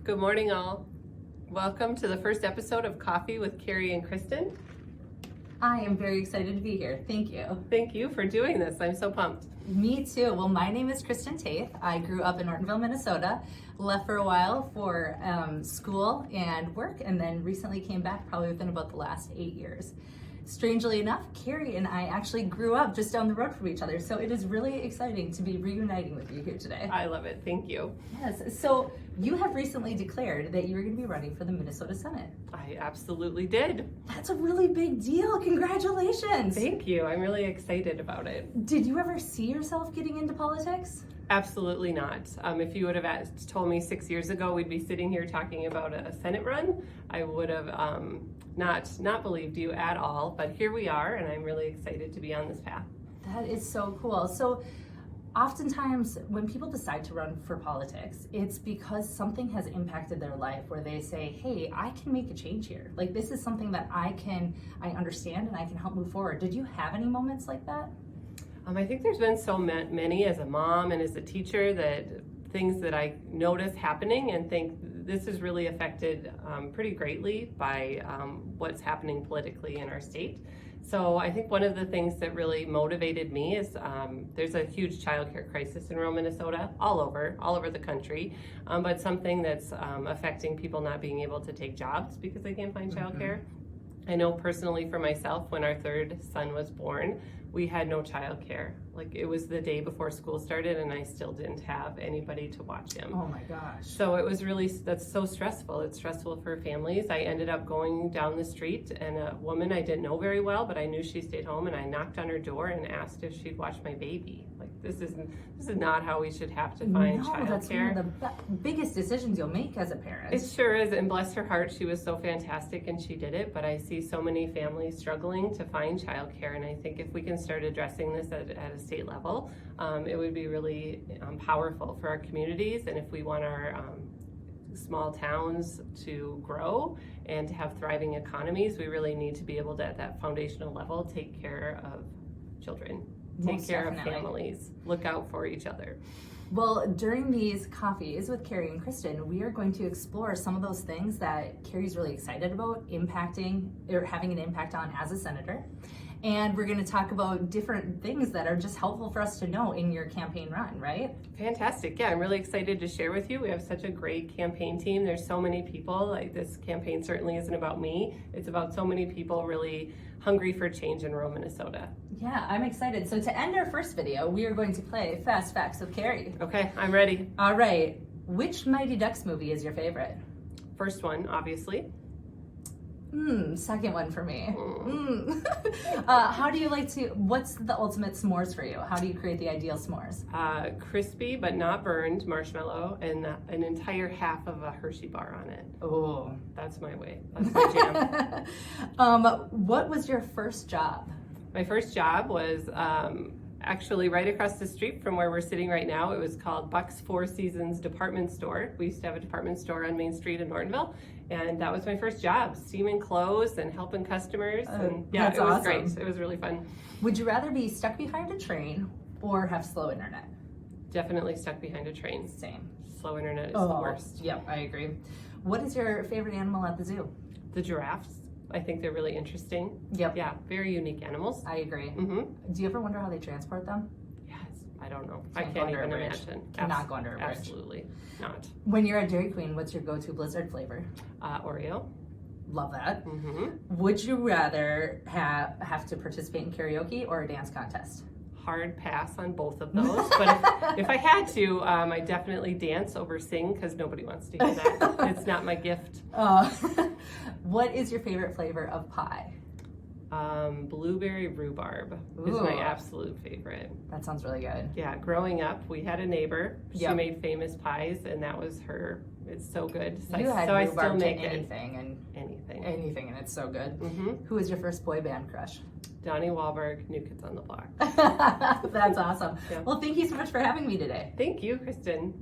Good morning, all. Welcome to the first episode of Coffee with Kari and Kristin. I am very excited to be here. Thank you. Thank you for doing this. I'm so pumped. Me too. Well, my name is Kristin Taith. I grew up in Ortonville, Minnesota, left for a while for school and work, and then recently came back probably within about the last 8 years. Strangely enough, Kerry and I actually grew up just down the road from each other, so it is really exciting to be reuniting with you here today. I love it. Thank you. Yes, so you have recently declared that you were going to be running for the Minnesota Senate. I absolutely did. That's a really big deal. Congratulations. Thank you. I'm really excited about it. Did you ever see yourself getting into politics? Absolutely not. If you would have told me 6 years ago we'd be sitting here talking about a Senate run, I would have not believed you at all. But here we are, and I'm really excited to be on this path. That is so cool. So oftentimes when people decide to run for politics, it's because something has impacted their life where they say, hey, I can make a change here. Like, this is something that I understand and I can help move forward. Did you have any moments like that? I think there's been so many as a mom and as a teacher that things that I notice happening and think this is really affected pretty greatly by what's happening politically in our state. So I think one of the things that really motivated me is there's a huge childcare crisis in rural Minnesota, all over the country, but something that's affecting people not being able to take jobs because they can't find childcare. I know personally for myself, when our third son was born, we had no childcare. Like, it was the day before school started and I still didn't have anybody to watch him. Oh my gosh. So it was really, that's so stressful. It's stressful for families. I ended up going down the street and a woman I didn't know very well, but I knew she stayed home, and I knocked on her door and asked if she'd watch my baby. Like, this is not how we should have to find childcare. No, that's one of the biggest decisions you'll make as a parent. It sure is, and bless her heart, she was so fantastic and she did it, but I see so many families struggling to find childcare, and I think if we can start addressing this at a state level, it would be really powerful for our communities, and if we want our small towns to grow and to have thriving economies, we really need to be able to, at that foundational level, take care of children. Take care of families, look out for each other. Well, during these coffees with Kari and Kristin, we are going to explore some of those things that Kari's really excited about impacting or having an impact on as a senator. And we're going to talk about different things that are just helpful for us to know in your campaign run, right? Fantastic. Yeah, I'm really excited to share with you. We have such a great campaign team. There's so many people. Like, this campaign certainly isn't about me. It's about so many people really hungry for change in rural Minnesota. Yeah, I'm excited. So to end our first video, we are going to play Fast Facts with Kari. Okay, I'm ready. All right. Which Mighty Ducks movie is your favorite? First one, obviously. Second one for me. How do you like to, what's the ultimate s'mores for you? How do you create the ideal s'mores? Crispy but not burned marshmallow and an entire half of a Hershey bar on it. Oh, that's my way. That's my jam. What was your first job? My first job was actually right across the street from where we're sitting right now. It was called Buck's Four Seasons Department Store. We used to have a department store on Main Street in Ortonville, and that was my first job, steaming clothes and helping customers. And yeah, it was awesome. Great. It was really fun. Would you rather be stuck behind a train or have slow internet? Definitely stuck behind a train. Same. Slow internet is the worst. Yep, I agree. What is your favorite animal at the zoo? The giraffes. I think they're really interesting. Yep. Yeah, very unique animals. I agree. Mm-hmm. Do you ever wonder how they transport them? Yes, I don't know. I can't even imagine. Cannot go under a bridge. Absolutely not. When you're at Dairy Queen, what's your go-to Blizzard flavor? Oreo. Love that. Mm-hmm. Would you rather have to participate in karaoke or a dance contest? Hard pass on both of those, but if I had to, I definitely dance over sing, because nobody wants to hear that. It's not my gift. What is your favorite flavor of pie? Blueberry rhubarb is my absolute favorite. That sounds really good. Yeah, growing up, we had a neighbor. She Yep. made famous pies, and that was her. It's so good. So You had I rhubarb still to make anything and anything, and it's so good. Mm-hmm. Who was your first boy band crush? Donnie Wahlberg, New Kids on the Block. That's awesome. Yeah. Well, thank you so much for having me today. Thank you, Kristin.